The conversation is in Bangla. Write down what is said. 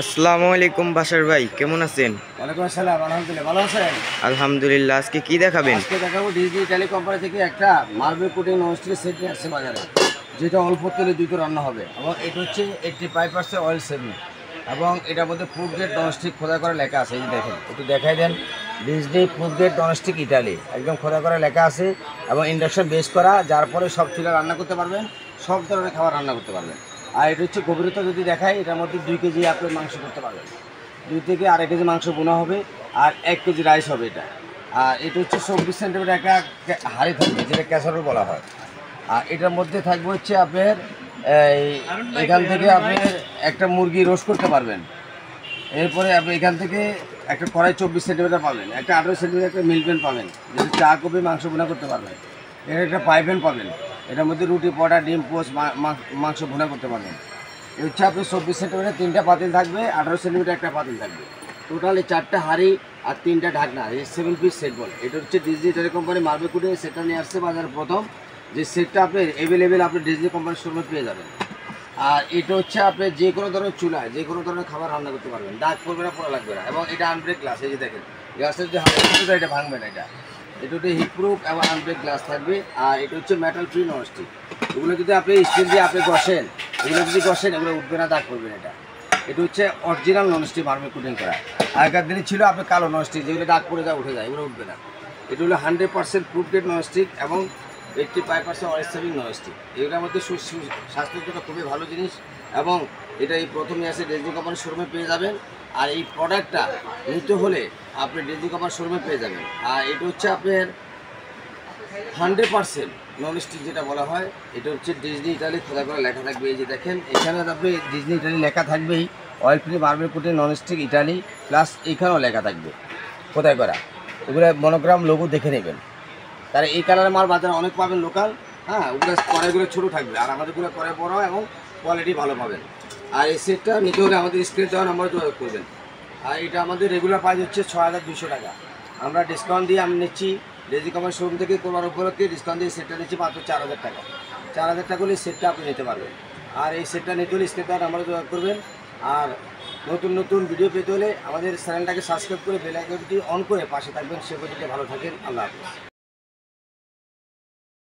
আসসালামু আলাইকুম বাশার ভাই, কেমন আছেন? ওয়ালাইকুম আসসালাম, আলহামদুলিল্লাহ। ভালো আছেন? আলহামদুলিল্লাহ। আজকে কি দেখাবেন? আজকে দেখাবো ডিজনি ইটালি কোম্পানি থেকে একটা মার্বেল কোটিং ননস্টিক সেট নিয়ে আসছে বাজারে, যেটা অল্প তেলে দুটো রান্না হবে এবং এটা হচ্ছে 85% অয়েল সেভিং এবং এটার মধ্যে ফুড গ্রেড ননস্টিক খোদা করে লেখা আছে। এই যে দেখেন, একটু দেখাই দেন। Disney food grade nonstick Italy একদম খোদা করে লেখা আছে এবং ইন্ডাকশন বেস করা, যার পরে সব চুলা রান্না করতে পারবেন, সব ধরনের খাবার রান্না করতে পারবেন। আর এটা হচ্ছে গভীরতা যদি দেখায়, এটার মধ্যে 2 কেজি আপনি মাংস করতে পারবেন, 2 থেকে 2.5 কেজি মাংস বোনা হবে আর 1 কেজি রাইস হবে এটা। আর এটা হচ্ছে 24 সেন্টিমিটার একটা হাঁড়ি থাকবে, যেটা ক্যাসারোল বলা হয়। আর এটার মধ্যে থাকবে হচ্ছে আপনার এখান থেকে আপনি একটা মুরগি রোস্ট করতে পারবেন। এরপরে আপনি এখান থেকে একটা কড়াই 24 সেন্টিমিটার পাবেন, একটা 18 সেন্টিমিটার একটা মিল প্যান পাবেন, যেটা 4 কপি মাংস ভুনা করতে পারবেন। এর একটা ফ্রাই প্যান পাবেন, এটার মধ্যে রুটি, পরোটা, ডিম, পোস্ট, মাংস ভুনা করতে পারবেন। এই হচ্ছে আপনি 24 সেন্টিমিটার 3টা পাতিল থাকবে, 18 সেন্টিমিটার একটা পাতিল থাকবে, টোটালি 4টা হাঁড়ি আর 3টা ঢাকনা। এই 7 পিস সেট বলে। এটা হচ্ছে Disney Italy company marble coating সেটটা নিয়ে আসছে বাজারে প্রথম। যে সেটটা আপনি অ্যাভেলেবেল আপনি ডিজনি কোম্পানির শোরুমে পেয়ে যাবেন। আর এটা হচ্ছে আপনি যে কোনো ধরনের চুলায় যে কোনো ধরনের খাবার রান্না করতে পারবেন, দাগ পড়বে না, পড়া লাগবে না। এবং এটা আনব্রেক গ্লাস, এই যে দেখেন গ্লাসের যে হাঁড়ি, এটা ভাঙবে না। এটা হচ্ছে হিটপ্রুফ এবং আনব্রেক গ্লাস থাকবে। আর এটা হচ্ছে মেটাল ফ্রি ননস্টিক। এগুলো যদি আপনি স্টিল দিয়ে আপনি ঘষেন, এগুলো এগুলো উঠবে না, দাগ পড়বে না। এটা হচ্ছে অরিজিনাল ননস্টিক মার্বেল কোটিং করা। আগেকার দিনে ছিল আপনি কালো ননস্টিক, যেগুলো দাগ পড়ে যায়, উঠে যায়, এগুলো উঠবে না। এটা হলো 100% প্রুফ গ্রেড ননস্টিক এবং 85% অয়েল সেভিং ননস্টিক। এগুলোর মধ্যে স্বাস্থ্যের জন্য খুবই ভালো জিনিস এবং এটা এই প্রথমে আসে ডিজনি কোম্পানির শোরুমে পেয়ে যাবেন। আর এই প্রোডাক্টটা নিতে হলে আপনি ডিজনি কোম্পানির শোরুমে পেয়ে যাবেন। আর এটা হচ্ছে আপনার 100% ননস্টিক যেটা বলা হয়। এটা হচ্ছে ডিজনি ইটালি খোদা করে লেখা থাকবে। এই যে দেখেন, এখানে আপনি ডিজনি ইটালি লেখা থাকবেই, oil free marble coating nonstick Italy, plus এখানেও লেখা থাকবে খোদাই করা। এগুলো মনোগ্রাম লোগো দেখে নেবেন। তারা এই কালারের মাল বাজারে অনেক পাবেন লোকাল। হ্যাঁ, ওগুলো কড়াইগুলো ছোটো থাকবে আর আমাদেরগুলো কড়াই বড় এবং কোয়ালিটি ভালো পাবেন। আর এই সেটটা নিতে হলে আমাদের স্ক্রিনে দেওয়া নাম্বারে যোগাযোগ করবেন। আর এটা আমাদের রেগুলার প্রাইস হচ্ছে 6200 টাকা। আমরা ডিসকাউন্ট দিয়ে আমি নিচ্ছি ডিজনি কোম্পানির শোরুম থেকে কোরবান উপলক্ষে ডিসকাউন্ট দিয়ে সেটটা নিচ্ছি মাত্র 4000 টাকা। 4000 টাকা হলে সেটটা আপনি নিতে পারবেন। আর এই সেটটা নিতে হলে স্ক্রিনে দেওয়া নাম্বারে যোগাযোগ করবেন। আর নতুন নতুন ভিডিও পেতে হলে আমাদের চ্যানেলটাকে সাবস্ক্রাইব করে বেল আইকনটি অন করে পাশে থাকবেন। সে পর্যন্ত ভালো থাকেন। আল্লাহ হাফেজ।